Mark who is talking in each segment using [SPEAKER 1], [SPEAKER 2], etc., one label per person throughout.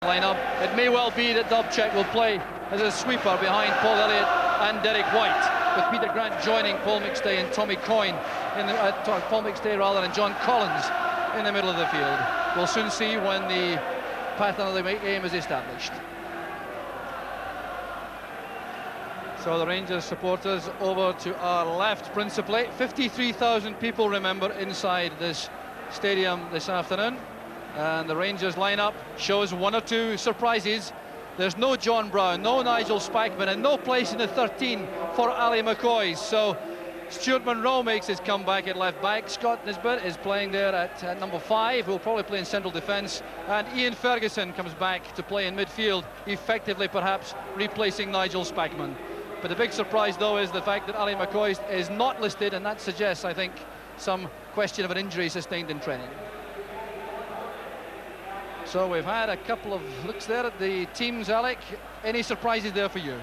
[SPEAKER 1] lineup. It may well be that Dubček will play as a sweeper behind Paul Elliott and Derek White, with Peter Grant joining Paul McStay and Tommy Coyne Paul McStay rather, and John Collins in the middle of the field. We'll soon see when the pattern of the game is established. So the Rangers supporters over to our left principally. 53,000 people, remember, inside this stadium this afternoon. And the Rangers lineup shows one or two surprises. There's no John Brown, no Nigel Spackman, and no place in the 13 for Ali McCoy. So Stuart Munro makes his comeback at left back. Scott Nisbet is playing there at number 5, who will probably play in central defence. And Ian Ferguson comes back to play in midfield, effectively perhaps replacing Nigel Spackman. But the big surprise, though, is the fact that Ali McCoy is not listed, and that suggests, I think, some question of an injury sustained in training. So we've had a couple of looks there at the teams, Alec. Any surprises there for you?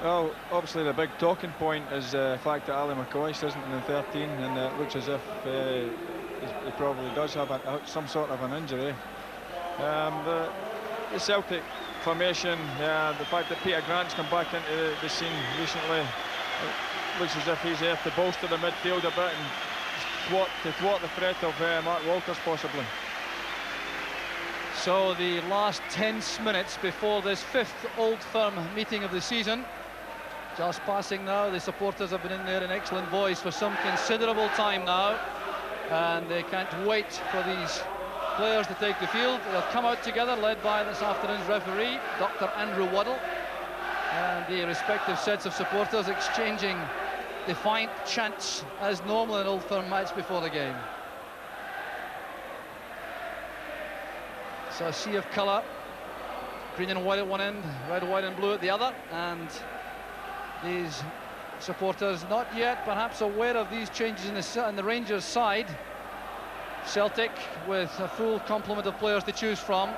[SPEAKER 2] Well, obviously the big talking point is the fact that Ali McCoy isn't in the 13, and it looks as if he probably does have some sort of an injury. The Celtic formation, the fact that Peter Grant's come back into the scene recently, it looks as if he's there to bolster the midfield a bit and thwart the threat of Mark Walters possibly.
[SPEAKER 1] So the last tense minutes before this 5th Old Firm meeting of the season. Just passing now. The supporters have been in there in excellent voice for some considerable time now, and they can't wait for these players to take the field. They'll come out together, led by this afternoon's referee, Dr. Andrew Waddle, and the respective sets of supporters exchanging defiant chants as normal in an Old Firm match before the game. So a sea of colour, green and white at one end, red, white and blue at the other, and these supporters not yet perhaps aware of these changes in the Rangers side. Celtic with a full complement of players to choose from.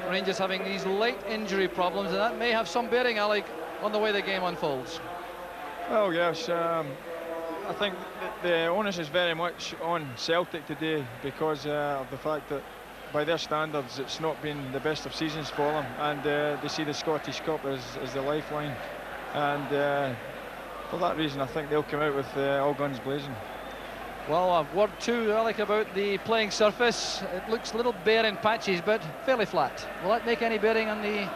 [SPEAKER 1] Rangers having these late injury problems, and that may have some bearing, Alec, on the way the game unfolds.
[SPEAKER 2] Well, yes, I think the onus is very much on Celtic today because of the fact that by their standards it's not been the best of seasons for them, and they see the Scottish Cup as the lifeline, and for that reason I think they'll come out with all guns blazing.
[SPEAKER 1] Well, a word too, Alec, about the playing surface. It looks a little bare in patches, but fairly flat. Will that make any bearing on the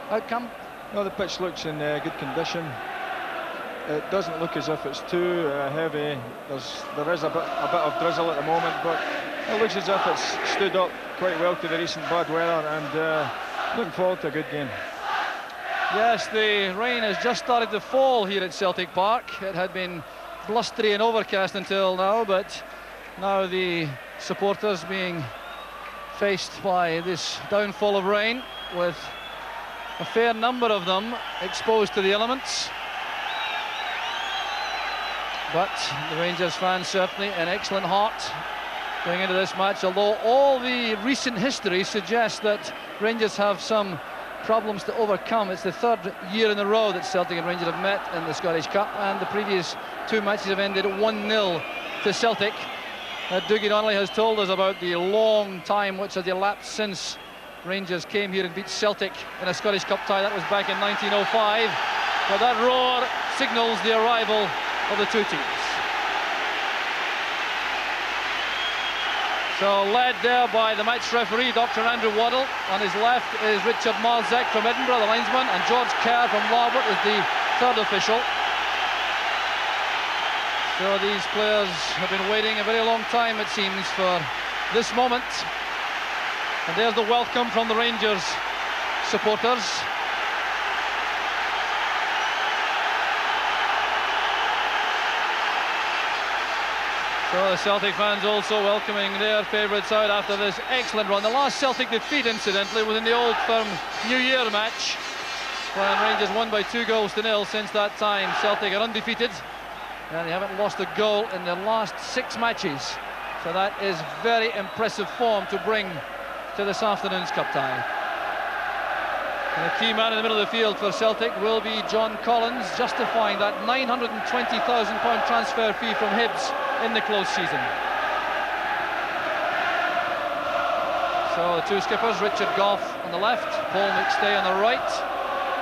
[SPEAKER 1] outcome?
[SPEAKER 2] No, the pitch looks in good condition. It doesn't look as if it's too heavy. There is a bit of drizzle at the moment, but it looks as if it's stood up quite well to the recent bad weather, and looking forward to a good game.
[SPEAKER 1] Yes, the rain has just started to fall here at Celtic Park. It had been blustery and overcast until now, but now the supporters being faced by this downfall of rain, with a fair number of them exposed to the elements. But the Rangers fans certainly in excellent heart going into this match, although all the recent history suggests that Rangers have some problems to overcome. It's the 3rd year in a row that Celtic and Rangers have met in the Scottish Cup, and the previous 2 matches have ended 1-0 to Celtic. Dougie Donnelly has told us about the long time which has elapsed since Rangers came here and beat Celtic in a Scottish Cup tie. That was back in 1905, but that roar signals the arrival of the two teams. So led there by the match referee, Dr. Andrew Waddle. On his left is Richard Marzek from Edinburgh, the linesman, and George Kerr from Larbert is the 3rd official. So these players have been waiting a very long time, it seems, for this moment. And there's the welcome from the Rangers supporters. So the Celtic fans also welcoming their favourites out after this excellent run. The last Celtic defeat, incidentally, was in the Old Firm New Year match, when Rangers won by 2-0. Since that time, Celtic are undefeated, and they haven't lost a goal in their last 6 matches. So that is very impressive form to bring to this afternoon's cup tie. And the key man in the middle of the field for Celtic will be John Collins, justifying that £920,000 transfer fee from Hibs in the close season. So the two skippers, Richard Gough on the left, Paul McStay on the right.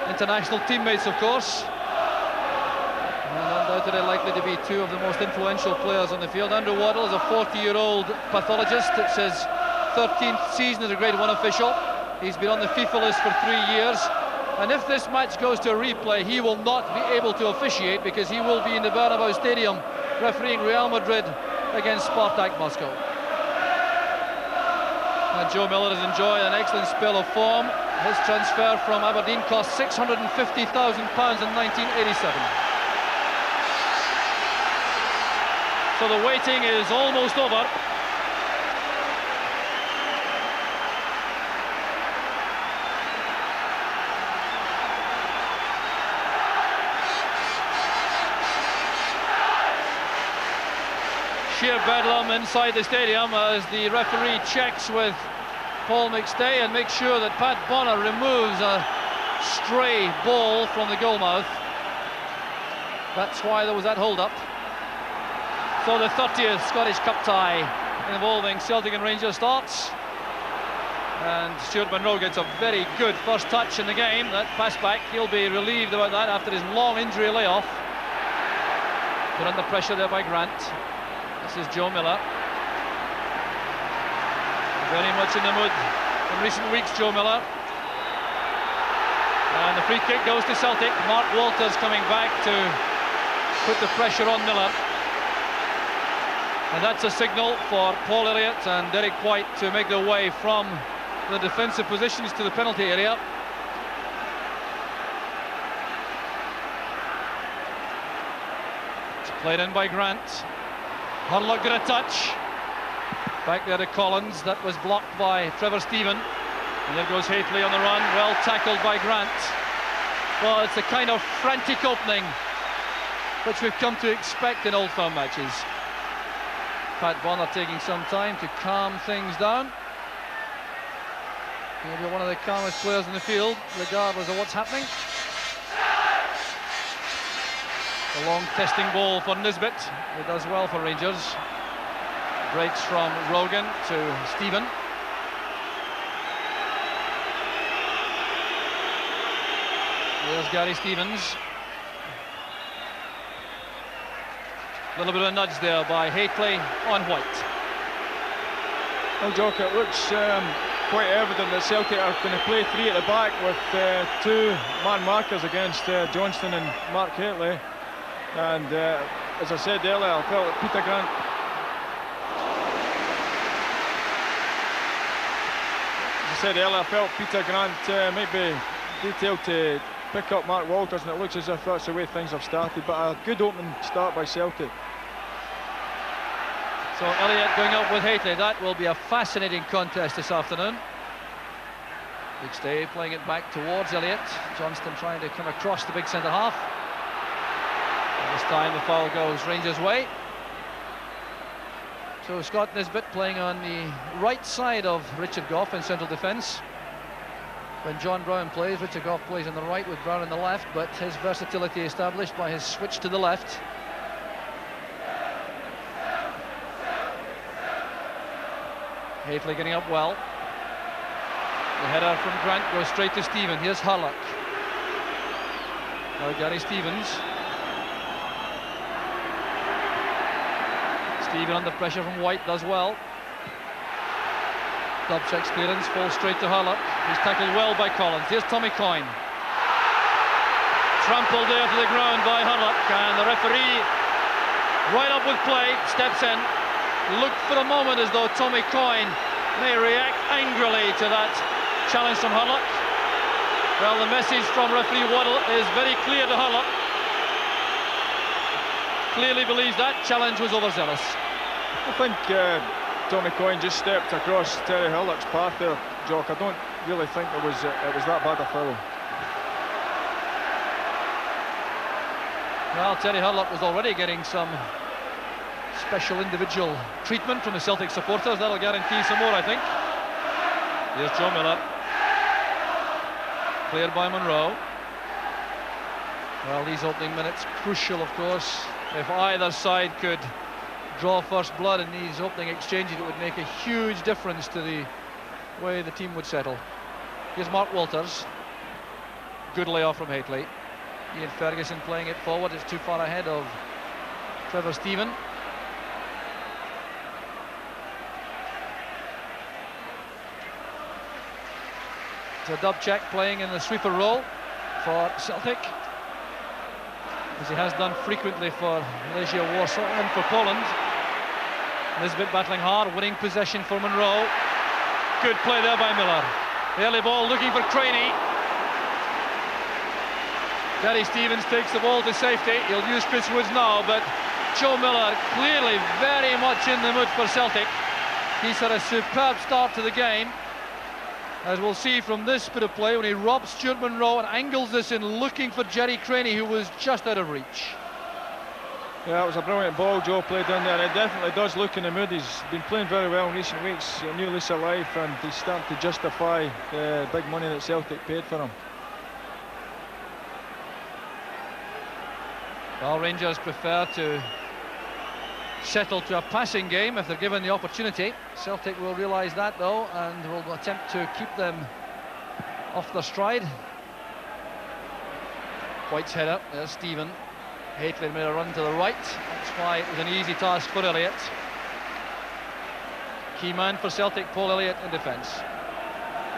[SPEAKER 1] International teammates, of course. And undoubtedly likely to be two of the most influential players on the field. Andrew Waddle is a 40-year-old pathologist. It's his 13th season as a Grade 1 official. He's been on the FIFA list for 3 years. And if this match goes to a replay, he will not be able to officiate because he will be in the Bernabeu Stadium refereeing Real Madrid against Spartak Moscow. And Joe Miller has enjoyed an excellent spell of form. His transfer from Aberdeen cost £650,000 in 1987. So the waiting is almost over. Sheer bedlam inside the stadium as the referee checks with Paul McStay and makes sure that Pat Bonner removes a stray ball from the goalmouth. That's why there was that hold-up. So the 30th Scottish Cup tie involving Celtic and Rangers starts. And Stuart Munro gets a very good first touch in the game. That pass back, he'll be relieved about that after his long injury layoff. Put under pressure there by Grant. This is Joe Miller. Very much in the mood in recent weeks, Joe Miller. And the free kick goes to Celtic. Mark Walters coming back to put the pressure on Miller. And that's a signal for Paul Elliott and Derek White to make their way from the defensive positions to the penalty area. It's played in by Grant. Hurlock got a touch. Back there to Collins. That was blocked by Trevor Stephen. And there goes Haitley on the run. Well tackled by Grant. Well, it's the kind of frantic opening which we've come to expect in Old Firm matches. Pat Bonner taking some time to calm things down. He'll be one of the calmest players in the field, regardless of what's happening. A long testing ball for Nisbet. It does well for Rangers. Breaks from Rogan to Stephen. There's Gary Stevens. A little bit of a nudge there by Haitley on White.
[SPEAKER 2] Well, Jock, it looks quite evident that Celtic are going to play three at the back with two man markers against Johnston and Mark Haitley. And as I said earlier, I felt that Peter Grant might be detailed to pick up Mark Walters, and it looks as if that's the way things have started. But a good opening start by Celtic.
[SPEAKER 1] So Elliott going up with Haitley. That will be a fascinating contest this afternoon. McStay playing it back towards Elliott. Johnston trying to come across the big centre half. And this time the foul goes Rangers' way. So Scott Nisbet playing on the right side of Richard Gough in central defence. When John Brown plays, Richard Gough plays on the right with Brown on the left, but his versatility established by his switch to the left. Haitley getting up well. The header from Grant goes straight to Stephen. Here's Hurlock. Now Gary Stevens. Stephen under pressure from White, does well. Dub checks clearance, falls straight to Hurlock. He's tackled well by Collins. Here's Tommy Coyne. Trampled there to the ground by Hurlock, and the referee, right up with play, steps in. Looked for a moment as though Tommy Coyne may react angrily to that challenge from Hurlock. Well, the message from referee Waddle is very clear to Hurlock. Clearly believes that challenge was overzealous.
[SPEAKER 2] I think Tommy Coyne just stepped across Terry Hurlock's path there, Jock. I don't really think it was that bad a foul.
[SPEAKER 1] Well, Terry Hurlock was already getting some special individual treatment from the Celtic supporters. That'll guarantee some more, I think. Here's Joe Miller. Cleared by Munro. Well, these opening minutes crucial, of course. If either side could draw first blood in these opening exchanges, it would make a huge difference to the way the team would settle. Here's Mark Walters. Good layoff from Hateley. Ian Ferguson playing it forward. It's too far ahead of Trevor Stephen. So Dubček playing in the sweeper role for Celtic, as he has done frequently for Legia Warsaw and for Poland. Nisbet battling hard, winning possession for Monroe. Good play there by Miller. The early ball looking for Craney. Gary Stevens takes the ball to safety. He'll use Chris Woods now, but Joe Miller clearly very much in the mood for Celtic. He's had a superb start to the game, as we'll see from this bit of play when he robs Stuart Monroe and angles this in looking for Jerry Craney, who was just out of reach.
[SPEAKER 2] Yeah, it was a brilliant ball Joe played in there. It definitely does look in the mood. He's been playing very well in recent weeks, a new lease of life, and he's starting to justify the big money that Celtic paid for him.
[SPEAKER 1] Well, Rangers prefer to settle to a passing game if they're given the opportunity. Celtic will realise that though, and will attempt to keep them off their stride. White's header, there's Stephen. Hateley made a run to the right. That's why it was an easy task for Elliott. Key man for Celtic, Paul Elliott in defence.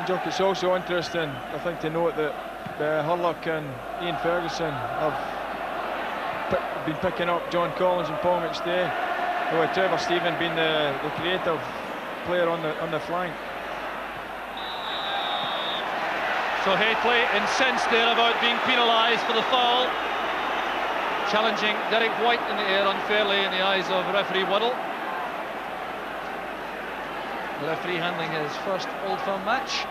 [SPEAKER 2] Jock, it's also interesting, I think, to note that Hurlock and Ian Ferguson have been picking up John Collins and Paul McStay, with Trevor Stephen being the creative player on the flank.
[SPEAKER 1] So Hateley incensed there about being penalised for the foul, challenging Derek White in the air unfairly in the eyes of referee Waddle. The referee handling his first Old Firm match.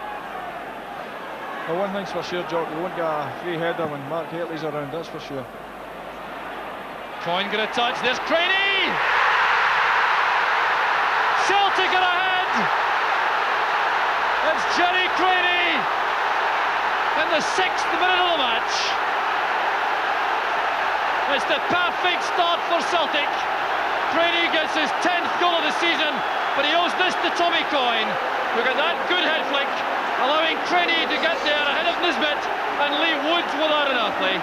[SPEAKER 2] Well, one thing's for sure, Jock, we won't get a free header when Mark Hateley's around, that's for sure.
[SPEAKER 1] Coyne got a touch, there's Craney! Celtic are ahead! It's Jerry Craney in the 6th minute of the match. It's the perfect start for Celtic. Craney gets his 10th goal of the season, but he owes this to Tommy Coyne, who got that good head flick, allowing Craney to get there ahead of Nisbet and leave Woods without an earthly.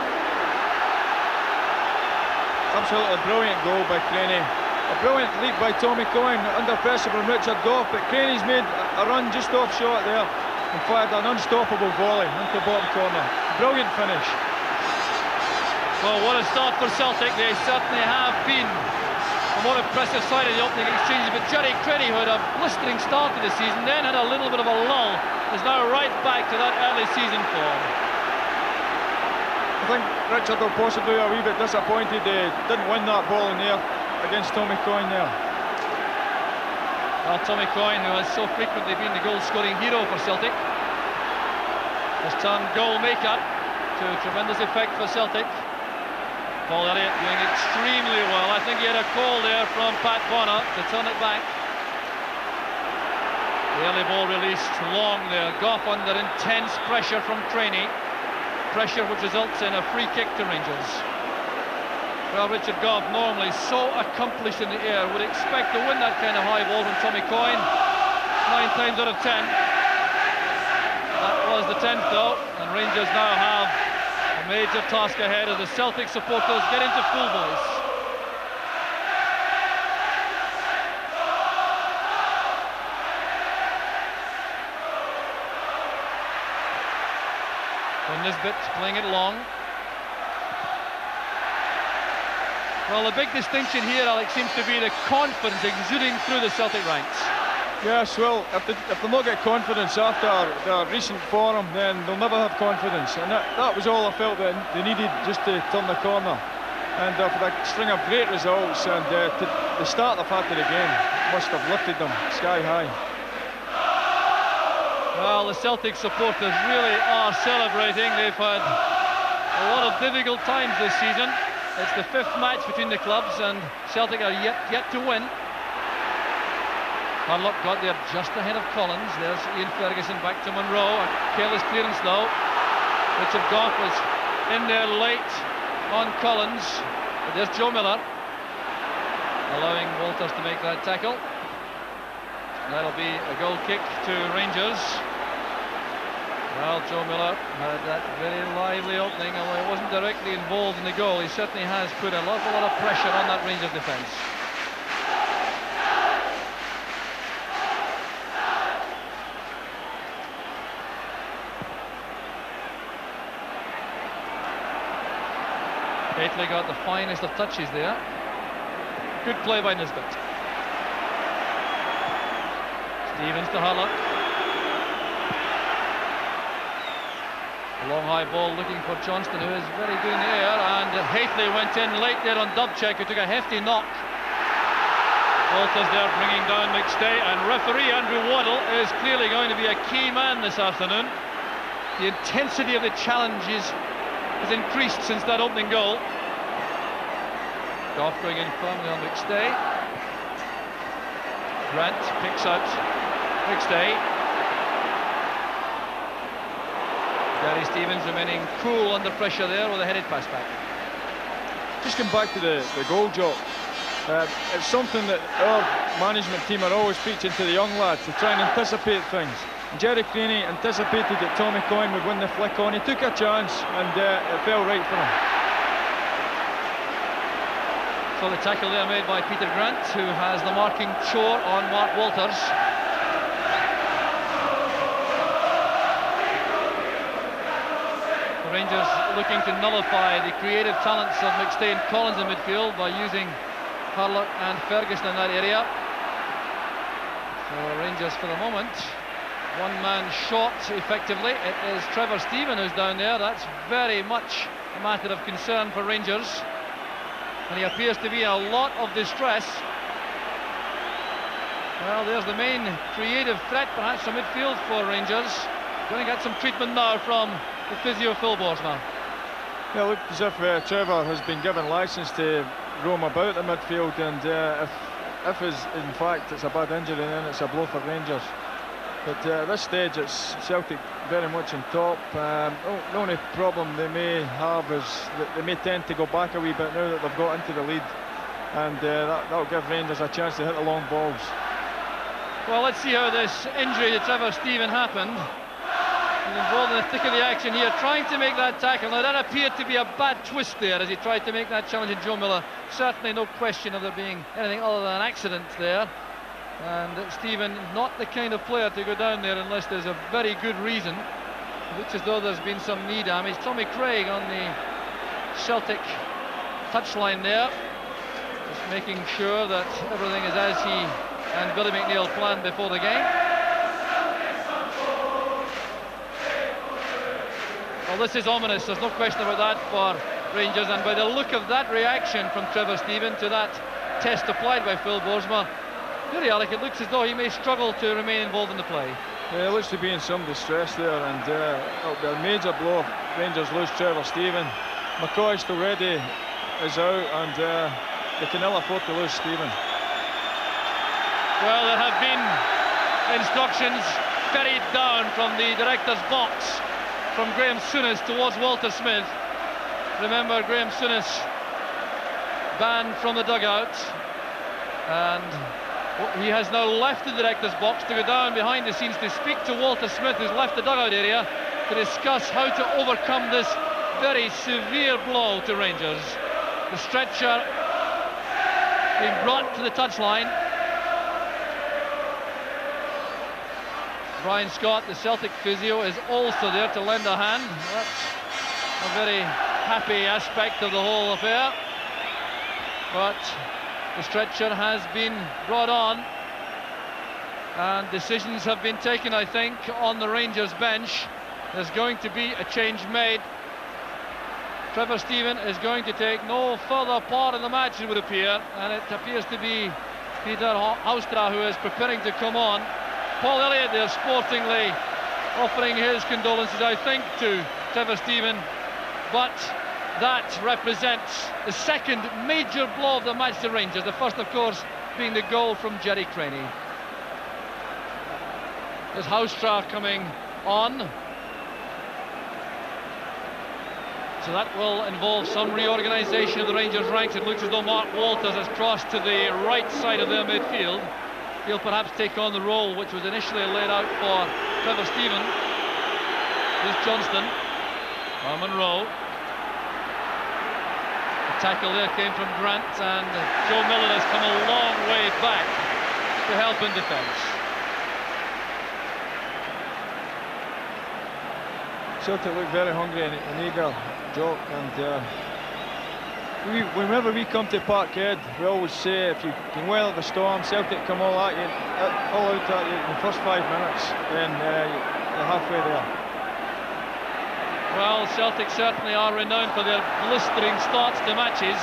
[SPEAKER 2] Absolutely brilliant goal by Craney. A brilliant leap by Tommy Coyne under pressure from Richard Goff, but Craney's made a run just off shot there and fired an unstoppable volley into the bottom corner. Brilliant finish.
[SPEAKER 1] Well, what a start for Celtic. They certainly have been a more impressive side of the opening exchange, but Jerry Craney, who had a blistering start to the season, then had a little bit of a lull, is now right back to that early season form.
[SPEAKER 2] I think Richard will possibly be a wee bit disappointed he didn't win that ball in there against Tommy Coyne there.
[SPEAKER 1] Well, Tommy Coyne, who has so frequently been the goal-scoring hero for Celtic, has turned goal maker to tremendous effect for Celtic. Paul Elliott doing extremely well. I think he had a call there from Pat Bonner to turn it back. The early ball released long there. Goff under intense pressure from Craney. Pressure which results in a free kick to Rangers. Well, Richard Goff, normally so accomplished in the air, would expect to win that kind of high ball from Tommy Coyne 9 times out of 10. That was the 10th though, and Rangers now have a major task ahead as the Celtic supporters get into full voice. Nisbet playing it long. Well, the big distinction here, Alex, seems to be the confidence exuding through the Celtic ranks.
[SPEAKER 2] Yes, well, if they not get confidence after their recent form, then they'll never have confidence, and that was all I felt that they needed just to turn the corner. And for a string of great results, and the start they've had to the game must have lifted them sky high.
[SPEAKER 1] Well, the Celtic supporters really are celebrating. They've had a lot of difficult times this season. It's the 5th match between the clubs, and Celtic are yet to win. Hurlock got there just ahead of Collins. There's Ian Ferguson back to Monroe. A careless clearance though. Richard Goff was in there late on Collins. But there's Joe Miller, allowing Walters to make that tackle. That'll be a goal kick to Rangers. Well, Joe Miller had that very lively opening, although he wasn't directly involved in the goal. He certainly has put a lot of pressure on that Rangers defence. Gately got the finest of touches there. Good play by Nisbet. Stevens to Harlock. A long high ball looking for Johnston, who is very good in the air, and Hathley went in late there on Dubček, who took a hefty knock. Walters there bringing down McStay, and referee Andrew Waddle is clearly going to be a key man this afternoon. The intensity of the challenges has increased since that opening goal. Goff going in firmly on McStay. Grant picks out McStay. Gary Stevens remaining cool under pressure there with a headed pass back.
[SPEAKER 2] Just come back to the goal job. It's something that our management team are always preaching to the young lads, to try and anticipate things. Jerry Craney anticipated that Tommy Coyne would win the flick on. He took a chance and it fell right for him.
[SPEAKER 1] So the tackle there made by Peter Grant, who has the marking chore on Mark Walters. The Rangers looking to nullify the creative talents of McStay and Collins in midfield by using Harlock and Ferguson in that area. So Rangers for the moment, one-man shot effectively. It is Trevor Steven who's down there. That's very much a matter of concern for Rangers, and he appears to be in a lot of distress. Well, there's the main creative threat perhaps from midfield for Rangers. Going to get some treatment now from the physio Phil Borsma.
[SPEAKER 2] Yeah, it looked as if Trevor has been given licence to roam about the midfield, and if in fact it's a bad injury, then it's a blow for Rangers. But at this stage it's Celtic very much on top. The only problem they may have is that they may tend to go back a wee bit now that they've got into the lead, and that'll give Rangers a chance to hit the long balls.
[SPEAKER 1] Well, let's see how this injury to Trevor Steven happened. He's involved in the thick of the action here, trying to make that tackle. Now that appeared to be a bad twist there as he tried to make that challenge in Joe Miller. Certainly no question of there being anything other than an accident there. And Steven, not the kind of player to go down there unless there's a very good reason. It looks as though there's been some knee damage. Tommy Craig on the Celtic touchline there, just making sure that everything is as he and Billy McNeil planned before the game. Well, this is ominous, there's no question about that for Rangers, and by the look of that reaction from Trevor Steven to that test applied by Phil Borsma, really, Alec, it looks as though he may struggle to remain involved in the play.
[SPEAKER 2] Yeah, it looks to be in some distress there, and it'll be a major blow if Rangers lose Trevor Steven. McCoy still ready is out, and they can ill afford to lose Steven.
[SPEAKER 1] Well, there have been instructions ferried down from the director's box from Graham Souness towards Walter Smith. Remember, Graham Souness banned from the dugout, and he has now left the director's box to go down behind the scenes to speak to Walter Smith, who's left the dugout area, to discuss how to overcome this very severe blow to Rangers. The stretcher being brought to the touchline. Brian Scott, the Celtic physio, is also there to lend a hand. That's a very happy aspect of the whole affair. But the stretcher has been brought on, and decisions have been taken, I think, on the Rangers bench. There's going to be a change made. Trevor Steven is going to take no further part in the match, it would appear, and it appears to be Peter Haustra who is preparing to come on. Paul Elliott there sportingly offering his condolences, I think, to Trevor Steven, but that represents the second major blow of the match to Rangers. The first, of course, being the goal from Jerry Craney. There's Haustra coming on. So that will involve some reorganisation of the Rangers ranks. It looks as though Mark Walters has crossed to the right side of their midfield. he'll perhaps take on the role which was initially laid out for Trevor Steven. Here's Johnston. Monroe. The tackle there came from Grant, and Joe Miller has come a long way back to help in defence.
[SPEAKER 2] Celtic look very hungry and eager, Joe, and whenever we come to Parkhead, we always say if you can weather the storm, Celtic come all at you, all out at you in the first 5 minutes, and you're halfway there.
[SPEAKER 1] Well, Celtic certainly are renowned for their blistering starts to matches,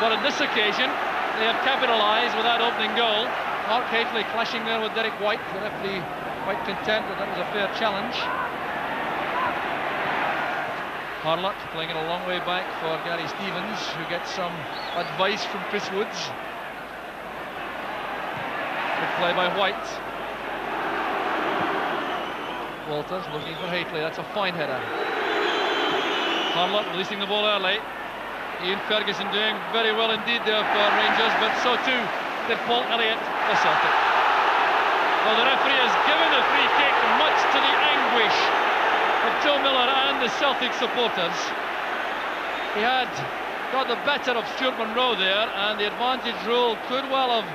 [SPEAKER 1] but on this occasion they have capitalised with that opening goal. Mark Hafley clashing there with Derek White, the referee quite content that that was a fair challenge. Harlock playing it a long way back for Gary Stevens, who gets some advice from Chris Woods. Good play by White. Walters looking for Hafley, that's a fine header. Harlock releasing the ball early. Ian Ferguson doing very well indeed there for Rangers, but so too did Paul Elliott for Celtic. Well, the referee has given the free kick, much to the anguish of Joe Miller and the Celtic supporters. He had got the better of Stuart Monroe there, and the advantage rule could well have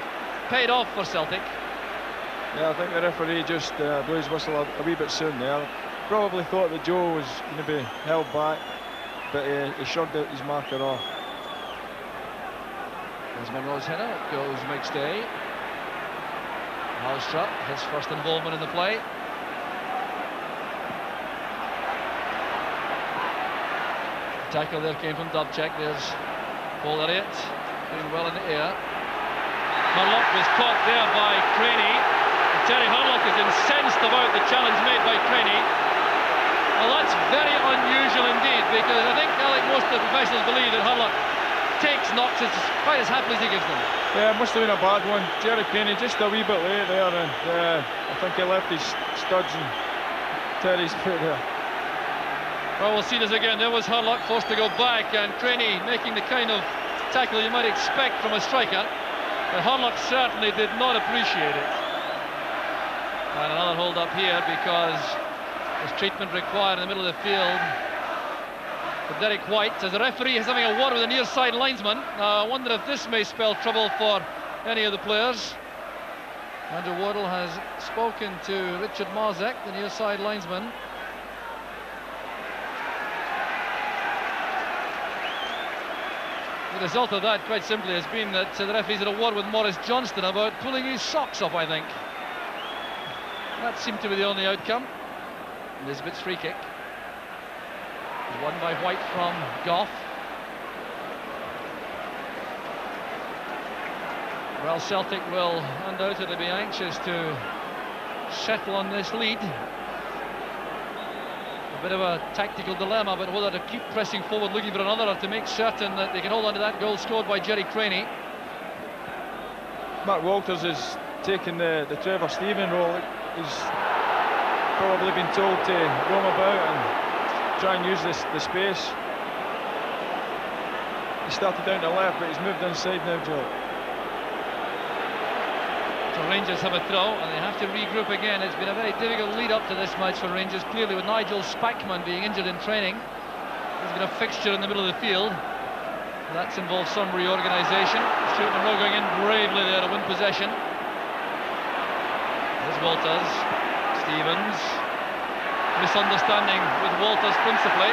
[SPEAKER 1] paid off for Celtic.
[SPEAKER 2] Yeah, I think the referee just blew his whistle a wee bit soon there. Probably thought that Joe was going to be held back, but he shrugged out his marker off.
[SPEAKER 1] There's Monroe's header, it goes McStay. Halstrup, his first involvement in the play. Tackle there came from Dubček. There's Paul Elliott doing well in the air. Harlock was caught there by Craney. And Terry Harlock is incensed about the challenge made by Craney. Well, that's very unusual indeed, because I think, like most of the professionals believe that Harlock takes knocks quite as happily as he gives them.
[SPEAKER 2] Yeah, it must have been a bad one. Jerry Craney just a wee bit late there, and I think he left his studs and Terry's foot there.
[SPEAKER 1] Well, we'll see this again. There was Harlock forced to go back, and Craney making the kind of tackle you might expect from a striker. But Harlock certainly did not appreciate it. And another hold up here because there's treatment required in the middle of the field for Derek White, as the referee is having a word with the near side linesman. I wonder if this may spell trouble for any of the players. Andrew Wardle has spoken to Richard Marzek, the near side linesman. The result of that, quite simply, has been that the referee's had a word with Maurice Johnston about pulling his socks up, I think. That seemed to be the only outcome. Nisbet's free kick. Won by White from Goff. Well, Celtic will undoubtedly be anxious to settle on this lead. A bit of a tactical dilemma, but whether to keep pressing forward looking for another or to make certain that they can hold on to that goal scored by Jerry Craney.
[SPEAKER 2] Mark Walters is taking the Trevor Steven role. He's probably been told to roam about and try and use the space. He started down to the left, but he's moved inside now, Joe.
[SPEAKER 1] So Rangers have a throw, and they have to regroup again. It's been a very difficult lead up to this match for Rangers, clearly with Nigel Spackman being injured in training. He's been a fixture in the middle of the field. That's involved some reorganisation. Stuart Monroe going in bravely there to win possession. There's Walters. Stevens. Misunderstanding with Walters principally.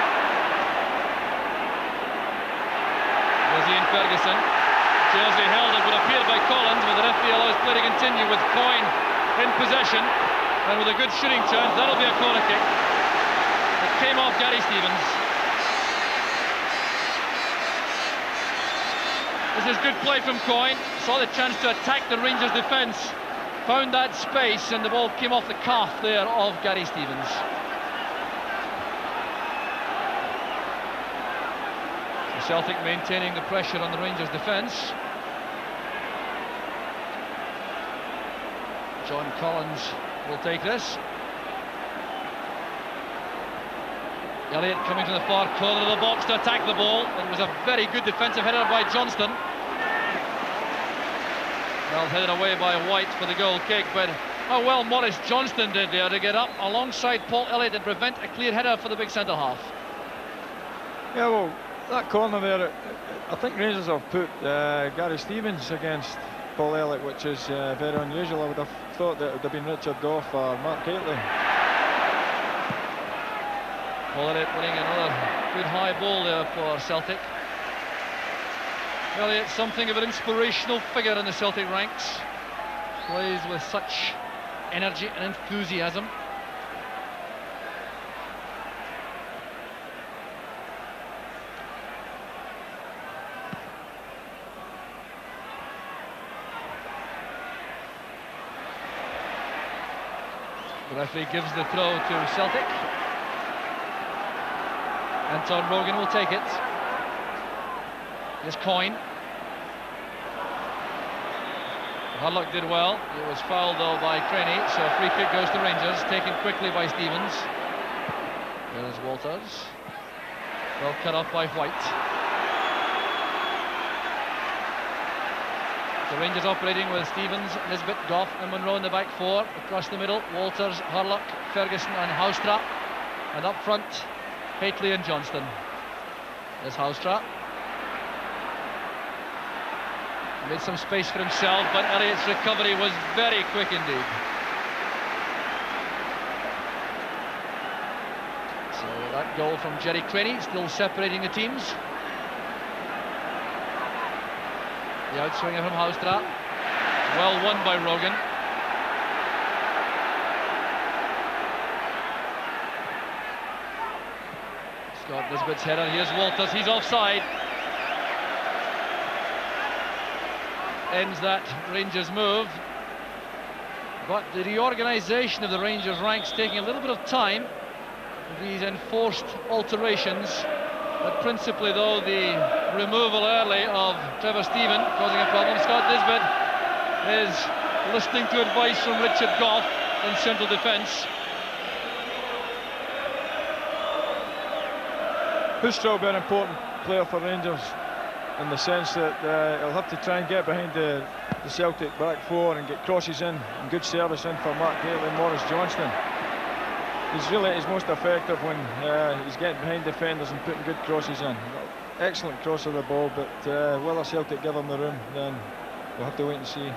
[SPEAKER 1] There's Ian Ferguson. Jersey held, it would appear, by Collins, but the referee allows play to continue with Coyne in possession, and with a good shooting chance. That'll be a corner kick. It came off Gary Stevens. This is good play from Coyne. Saw the chance to attack the Rangers defence, found that space, and the ball came off the calf there of Gary Stevens. Celtic maintaining the pressure on the Rangers defence. John Collins will take this. Elliott coming to the far corner of the box to attack the ball. It was a very good defensive header by Johnston. Well, headed away by White for the goal kick, but how well Maurice Johnston did there to get up alongside Paul Elliott and prevent a clear header for the big centre-half.
[SPEAKER 2] Yeah, well, that corner there, I think Rangers have put Gary Stevens against Paul Elliott, which is very unusual. I would have thought that it would have been Richard Gough or Mark Gately.
[SPEAKER 1] Paul Elliott winning another good high ball there for Celtic. Elliott, something of an inspirational figure in the Celtic ranks. Plays with such energy and enthusiasm. The referee gives the throw to Celtic. Anton Rogan will take it. Here's Coyne. Harlock did well. It was fouled though by Crenny, so a free kick goes to Rangers, taken quickly by Stevens. There's Walters. Well cut off by White. The Rangers operating with Stevens, Nisbet, Gough and Monroe in the back four. Across the middle, Walters, Harlock, Ferguson and Houstra. And up front, Haitley and Johnston. There's Houstra. Made some space for himself, but Elliott's recovery was very quick indeed. So that goal from Jerry Crenny, still separating the teams. The outswinger from Houstra. Well won by Rogan. Scott Nisbet's header. Here's Walters. He's offside. Ends that Rangers move. But the reorganisation of the Rangers ranks taking a little bit of time. These enforced alterations. But principally, though, the removal early of Trevor Stephen causing a problem. Scott Nisbet is listening to advice from Richard Gough in central defence.
[SPEAKER 2] Houstra will be an important player for Rangers in the sense that he'll have to try and get behind the Celtic back four and get crosses in and good service in for Mark Gately and Maurice Johnston. He's really at his most effective when he's getting behind defenders and putting good crosses in. Excellent cross of the ball, but will the Celtic give him the room? Then we'll have to wait and see.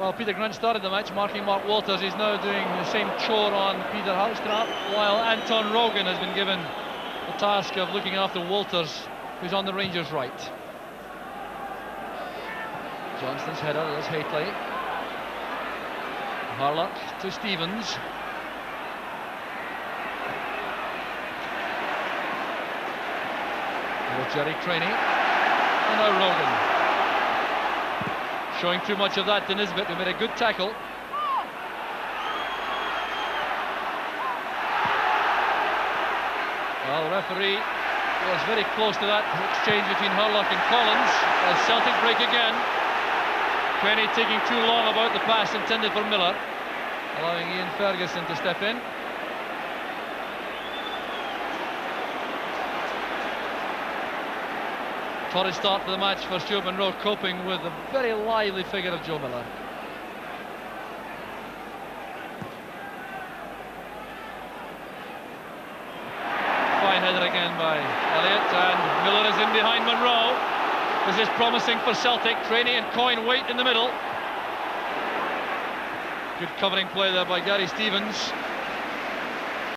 [SPEAKER 1] Well, Peter Grant started the match marking Mark Walters. He's now doing the same chore on Peter Houstra, while Anton Rogan has been given the task of looking after Walters, who's on the Rangers' right. Johnston's header, there's Haitley. Harlock to Stevens. With Jerry Crenny. And now Rogan. Showing too much of that to Nisbet, who made a good tackle. Well, the referee was very close to that exchange between Harlock and Collins as Celtic break again. Crenny taking too long about the pass intended for Miller, allowing Ian Ferguson to step in. Torrid start for the match for Stuart Monroe, coping with the very lively figure of Joe Miller. Fine header again by Elliott, and Miller is in behind Monroe. This is promising for Celtic. Crenny and Coyne wait in the middle. Good covering play there by Gary Stevens.